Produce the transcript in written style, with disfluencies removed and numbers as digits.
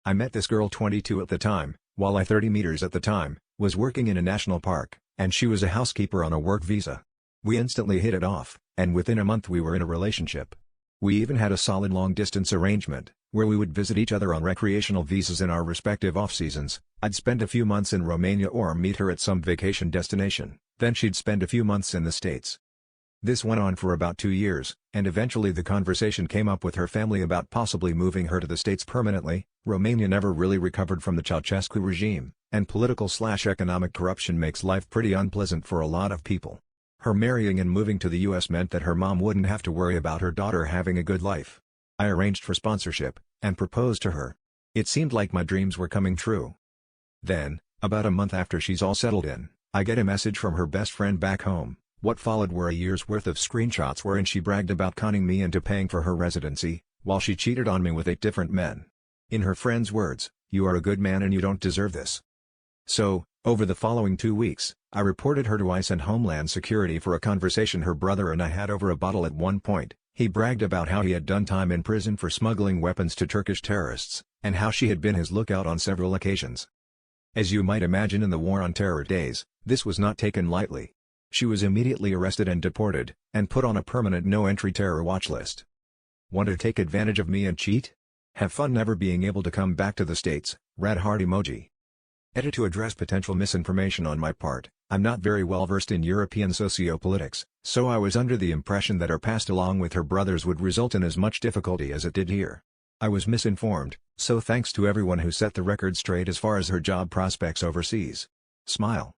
I met this girl 22 at the time, while I 30 meters at the time, was working in a national park, and she was a housekeeper on a work visa. We instantly hit it off, and within a month we were in a relationship. We even had a solid long-distance arrangement, where we would visit each other on recreational visas in our respective off-seasons. I'd spend a few months in Romania or meet her at some vacation destination, then she'd spend a few months in the States. This went on for about 2 years, and eventually the conversation came up with her family about possibly moving her to the States permanently. Romania never really recovered from the Ceausescu regime, and political/economic corruption makes life pretty unpleasant for a lot of people. Her marrying and moving to the US meant that her mom wouldn't have to worry about her daughter having a good life. I arranged for sponsorship, and proposed to her. It seemed like my dreams were coming true. Then, about a month after she's all settled in, I get a message from her best friend back home. What followed were a year's worth of screenshots wherein she bragged about conning me into paying for her residency, while she cheated on me with 8 different men. In her friend's words, "You are a good man and you don't deserve this." So, over the following 2 weeks, I reported her to ICE and Homeland Security for a conversation her brother and I had over a bottle. At one point, he bragged about how he had done time in prison for smuggling weapons to Turkish terrorists, and how she had been his lookout on several occasions. As you might imagine, in the War on Terror days, this was not taken lightly. She was immediately arrested and deported, and put on a permanent no-entry terror watch list. Want to take advantage of me and cheat? Have fun never being able to come back to the States, red heart emoji. Edit: to address potential misinformation on my part, I'm not very well versed in European sociopolitics, so I was under the impression that her past along with her brother's would result in as much difficulty as it did here. I was misinformed, so thanks to everyone who set the record straight as far as her job prospects overseas. Smile.